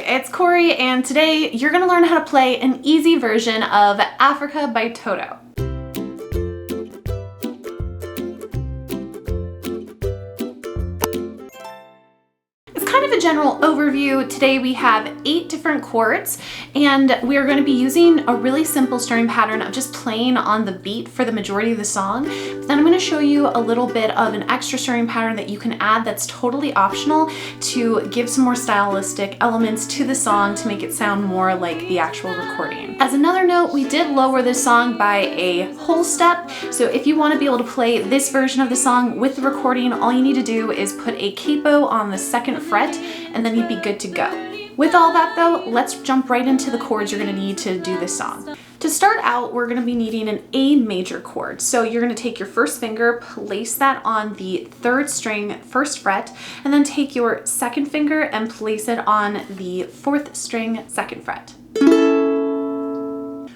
it's Corey, and today you're gonna learn how to play an easy version of Africa by Toto. Kind of a general overview. Today we have 8 different chords, and we are going to be using a really simple strumming pattern of just playing on the beat for the majority of the song. But then I'm going to show you a little bit of an extra strumming pattern that you can add that's totally optional to give some more stylistic elements to the song to make it sound more like the actual recording. As another note, we did lower this song by a whole step, so if you want to be able to play this version of the song with the recording, all you need to do is put a capo on the 2nd fret, and then you'd be good to go. With all that though, let's jump right into the chords you're going to need to do this song. To start out, we're going to be needing an A major chord. So you're going to take your first finger, place that on the 3rd string, 1st fret, and then take your 2nd finger and place it on the 4th string, 2nd fret.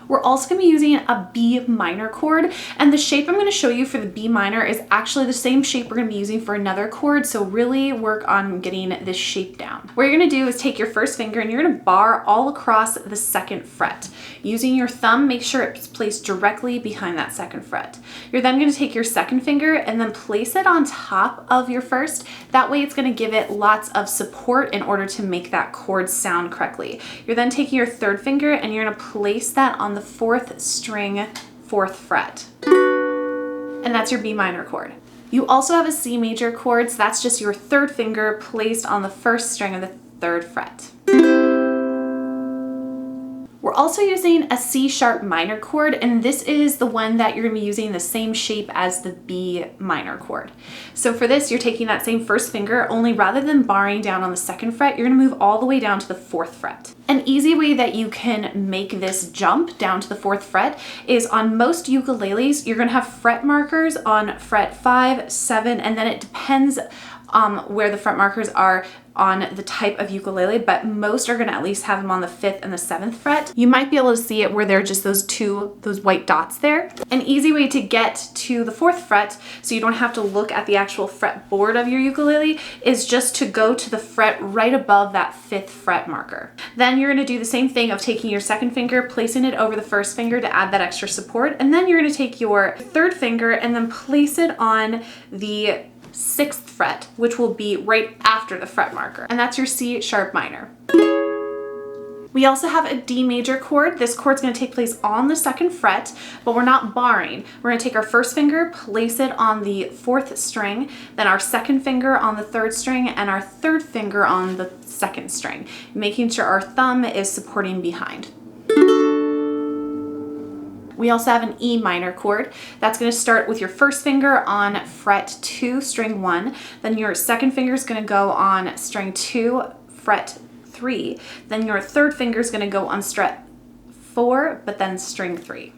We're also going to be using a B minor chord, and the shape I'm going to show you for the B minor is actually the same shape we're going to be using for another chord, so really work on getting this shape down. What you're going to do is take your first finger and you're going to bar all across the 2nd fret. Using your thumb, make sure it's placed directly behind that 2nd fret. You're then going to take your 2nd finger and then place it on top of your 1st. That way it's going to give it lots of support in order to make that chord sound correctly. You're then taking your 3rd finger and you're going to place that on the 4th string, 4th fret. And that's your B minor chord. You also have a C major chord, so that's just your 3rd finger placed on the 1st string of the 3rd fret. We're also using a C sharp minor chord, and this is the one that you're going to be using the same shape as the B minor chord. So for this, you're taking that same 1st finger, only rather than barring down on the 2nd fret, you're going to move all the way down to the 4th fret. An easy way that you can make this jump down to the 4th fret is on most ukuleles, you're going to have fret markers on fret 5, 7, and then it depends where the fret markers are on the type of ukulele, but most are going to at least have them on the 5th and the 7th fret. You might be able to see it where there are just those white dots there. An easy way to get to the 4th fret, so you don't have to look at the actual fretboard of your ukulele, is just to go to the fret right above that 5th fret marker. Then you're going to do the same thing of taking your 2nd finger, placing it over the 1st finger to add that extra support, and then you're going to take your 3rd finger and then place it on the 6th fret, which will be right after the fret marker, and that's your C sharp minor. We also have a D major chord. This chord's going to take place on the 2nd fret, but we're not barring. We're going to take our 1st finger, place it on the 4th string, then our 2nd finger on the 3rd string, and our 3rd finger on the 2nd string, making sure our thumb is supporting behind. We also have an E minor chord. That's going to start with your 1st finger on fret 2, string 1. Then your 2nd finger is going to go on string 2, fret 3. Then your 3rd finger is going to go on fret 4, but then string 3.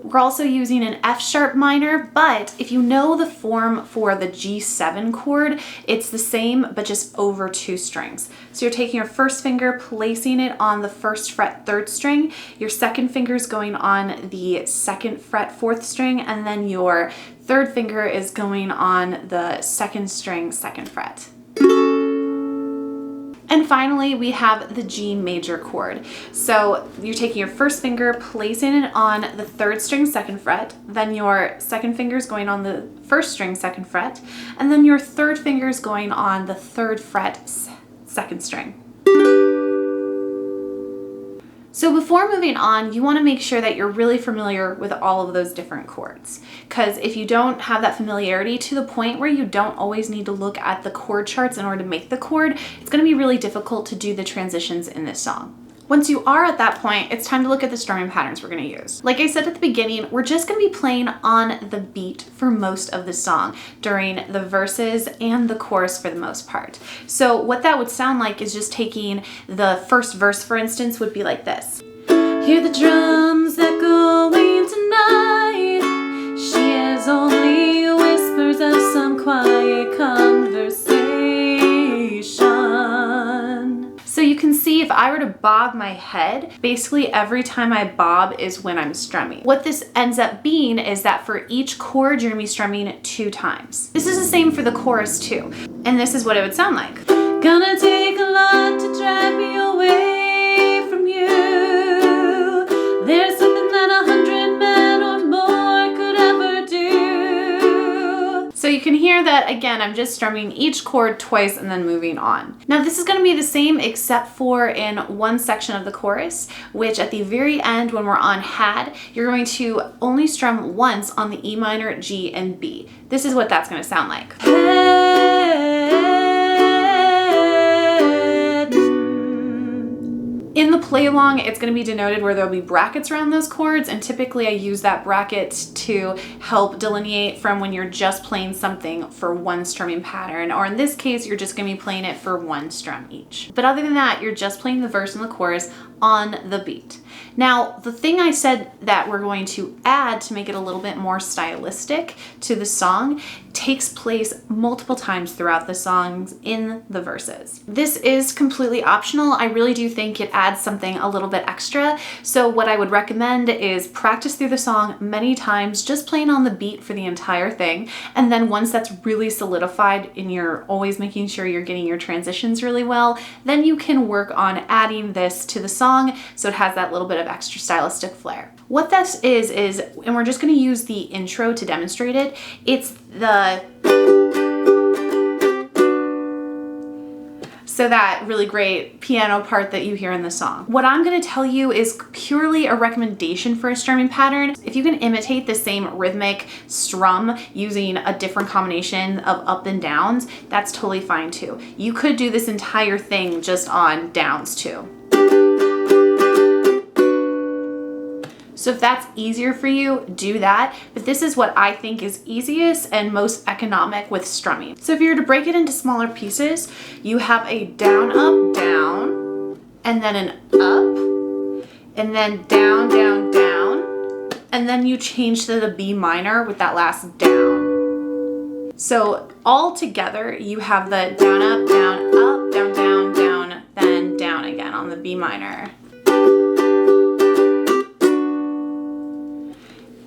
We're also using an F sharp minor, but if you know the form for the G7 chord, it's the same, but just over 2 strings. So you're taking your 1st finger, placing it on the 1st fret 3rd string, your 2nd finger is going on the 2nd fret 4th string, and then your 3rd finger is going on the 2nd string 2nd fret. And finally, we have the G major chord. So you're taking your 1st finger, placing it on the 3rd string 2nd fret, then your 2nd finger is going on the 1st string 2nd fret, and then your 3rd finger is going on the 3rd fret 2nd string. So before moving on, you want to make sure that you're really familiar with all of those different chords, because if you don't have that familiarity to the point where you don't always need to look at the chord charts in order to make the chord, it's going to be really difficult to do the transitions in this song. Once you are at that point, it's time to look at the strumming patterns we're going to use. Like I said at the beginning, we're just going to be playing on the beat for most of the song during the verses and the chorus for the most part. So what that would sound like is just taking the 1st verse, for instance, would be like this. Hear the drums echoing tonight. She has only whispers of some quiet conversation. So you can see if I were to bob my head, basically every time I bob is when I'm strumming. What this ends up being is that for each chord, you're gonna be strumming 2 times. This is the same for the chorus too. And this is what it would sound like. Gonna take a lot But again, I'm just strumming each chord twice and then moving on. Now this is going to be the same except for in one section of the chorus, which at the very end when we're on had, you're going to only strum once on the E minor, G, and B. This is what that's going to sound like. In the play along, it's going to be denoted where there'll be brackets around those chords, and typically I use that bracket to help delineate from when you're just playing something for one strumming pattern, or in this case, you're just going to be playing it for one strum each. But other than that, you're just playing the verse and the chorus on the beat. Now, the thing I said that we're going to add to make it a little bit more stylistic to the song takes place multiple times throughout the songs in the verses. This is completely optional. I really do think it adds something a little bit extra. So what I would recommend is practice through the song many times, just playing on the beat for the entire thing. And then once that's really solidified and you're always making sure you're getting your transitions really well, then you can work on adding this to the song so it has that little bit of extra stylistic flair. What this is, and we're just going to use the intro to demonstrate it, it's so that really great piano part that you hear in the song. What I'm going to tell you is purely a recommendation for a strumming pattern. If you can imitate the same rhythmic strum using a different combination of up and downs, that's totally fine too. You could do this entire thing just on downs too. So if that's easier for you, do that. But this is what I think is easiest and most economic with strumming. So if you were to break it into smaller pieces, you have a down, up, down, and then an up, and then down, down, down, and then you change to the B minor with that last down. So all together, you have the down, up, down, down, down, then down again on the B minor.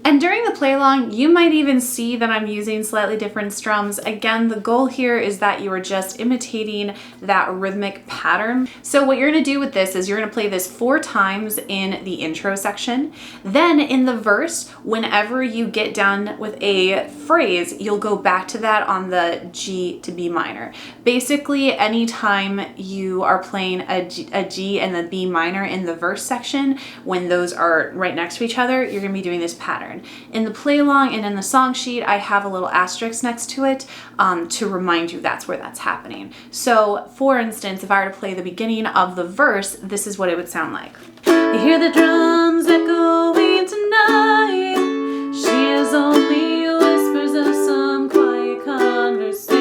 And during the play along, you might even see that I'm using slightly different strums. Again, the goal here is that you are just imitating that rhythmic pattern. So what you're gonna do with this is you're gonna play this 4 times in the intro section. Then in the verse, whenever you get done with a phrase, you'll go back to that on the G to B minor. Basically, anytime you are playing a G and the B minor in the verse section, when those are right next to each other, you're gonna be doing this pattern. In the play along and in the song sheet, I have a little asterisk next to it to remind you that's where that's happening. So for instance, if I were to play the beginning of the verse, this is what it would sound like. You hear the drums echoing tonight. She is only whispers of some quiet conversation.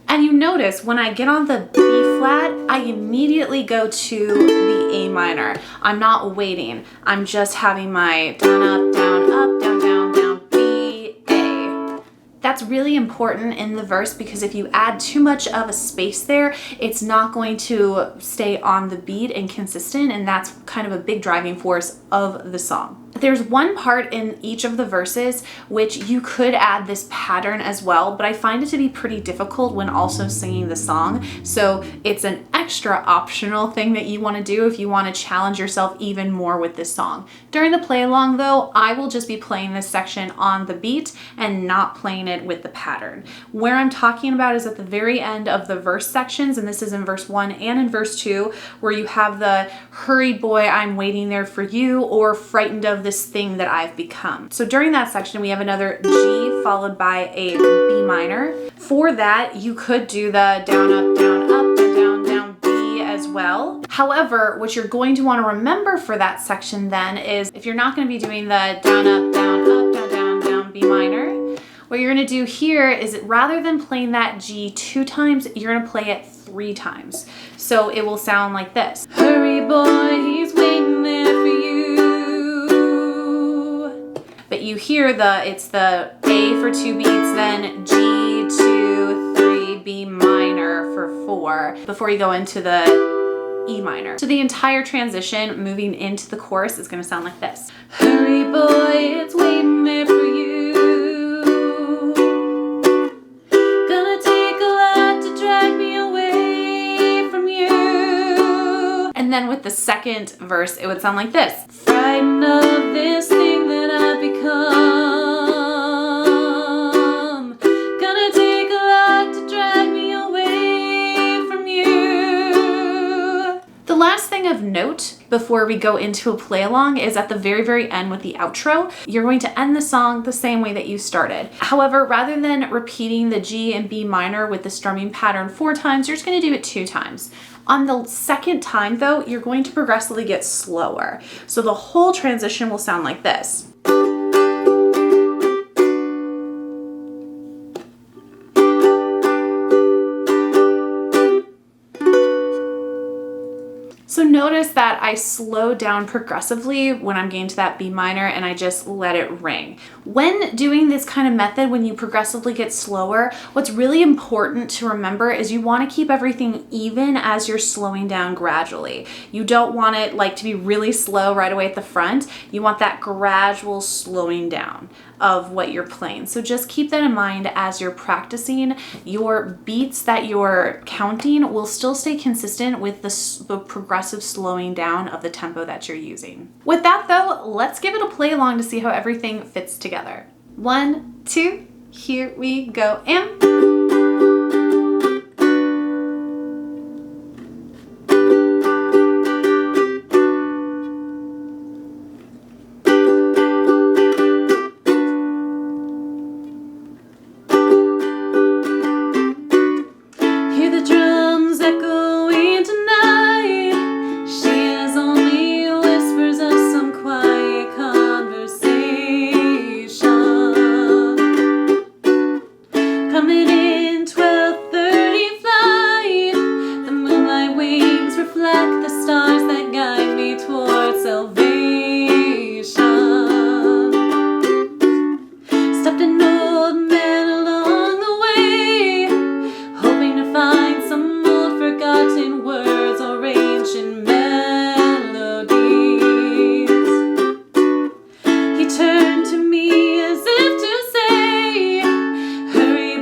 And you notice when I get on the B flat, I immediately go to the A minor. I'm not waiting. I'm just having my down, up, down, up, down, down, down, B, A. That's really important in the verse because if you add too much of a space there, it's not going to stay on the beat and consistent, and that's kind of a big driving force of the song. There's one part in each of the verses which you could add this pattern as well, but I find it to be pretty difficult when also singing the song. So it's an extra optional thing that you want to do if you want to challenge yourself even more with this song. During the play along though, I will just be playing this section on the beat and not playing it with the pattern. Where I'm talking about is at the very end of the verse sections, and this is in verse 1 and in verse 2, where you have the hurried boy, I'm waiting there for you, or frightened of this thing that I've become. So during that section, we have another G followed by a B minor. For that, you could do the down, up, down, up, down, down, B as well. However, what you're going to want to remember for that section then is if you're not going to be doing the down, up, down, up, down, down, down, B minor, what you're going to do here is rather than playing that G 2 times, you're going to play it 3 times. So it will sound like this. Hurry boy, he's waiting there for you. But you hear it's the A for 2 beats, then G, 2, 3, B minor for 4, before you go into the E minor. So the entire transition moving into the chorus is going to sound like this. Hurry boy, it's waiting there for you. Gonna take a lot to drag me away from you. And then with the second verse, it would sound like this. Frightened of this thing that come. Gonna take a lot to drag me away from you. The last thing of note before we go into a play along is at the very, very end with the outro, you're going to end the song the same way that you started. However, rather than repeating the G and B minor with the strumming pattern 4 times, you're just going to do it 2 times. On the second time though, you're going to progressively get slower. So the whole transition will sound like this. So notice that I slow down progressively when I'm getting to that B minor and I just let it ring. When doing this kind of method, when you progressively get slower, what's really important to remember is you want to keep everything even as you're slowing down gradually. You don't want it like to be really slow right away at the front. You want that gradual slowing down of what you're playing. So just keep that in mind as you're practicing. Your beats that you're counting will still stay consistent with the progressive slowing down of the tempo that you're using. With that though, let's give it a play along to see how everything fits together. 1, 2, here we go, and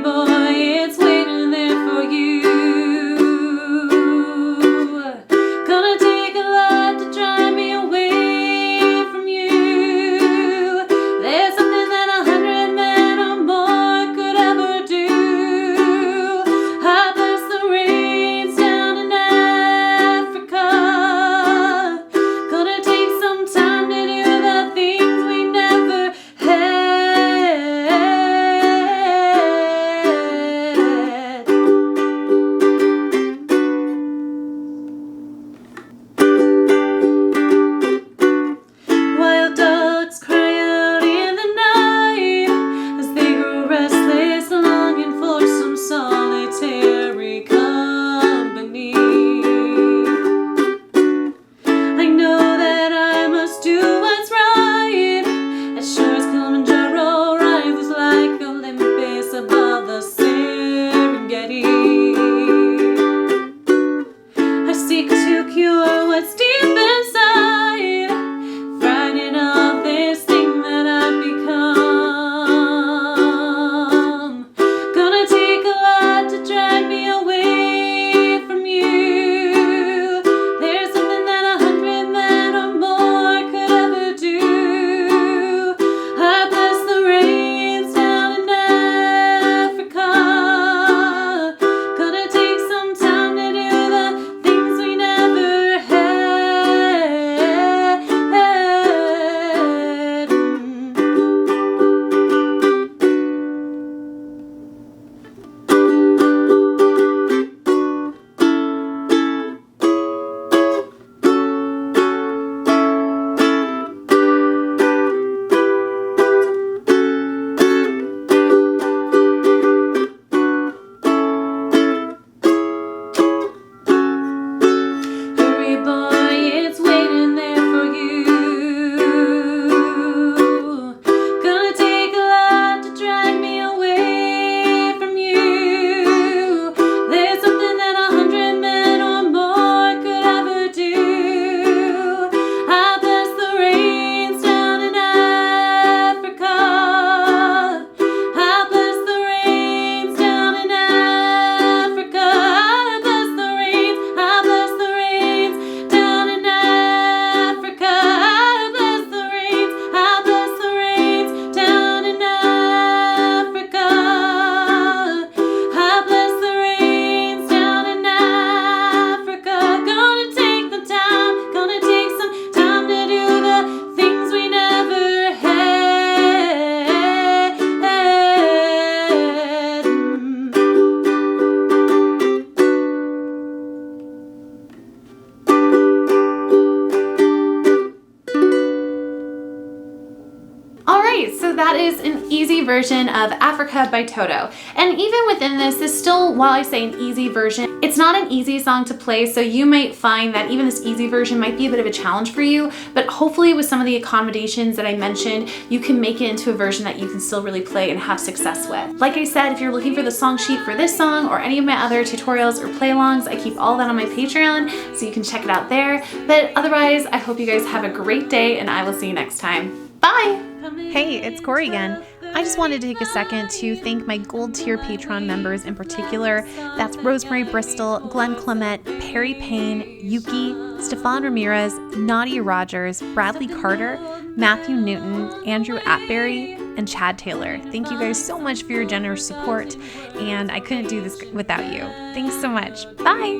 boy, is an easy version of Africa by Toto. And even within this still, while I say an easy version, it's not an easy song to play, so you might find that even this easy version might be a bit of a challenge for you, but hopefully with some of the accommodations that I mentioned, you can make it into a version that you can still really play and have success with. Like I said, if you're looking for the song sheet for this song or any of my other tutorials or play-alongs, I keep all that on my Patreon, so you can check it out there. But otherwise, I hope you guys have a great day, and I will see you next time. Bye! Hey, it's Corey again. I just wanted to take a second to thank my gold tier Patreon members in particular. That's Rosemary Bristol, Glenn Clement, Perry Payne, Yuki, Stefan Ramirez, Nadia Rogers, Bradley Carter, Matthew Newton, Andrew Atbury, and Chad Taylor. Thank you guys so much for your generous support, and I couldn't do this without you. Thanks so much. Bye!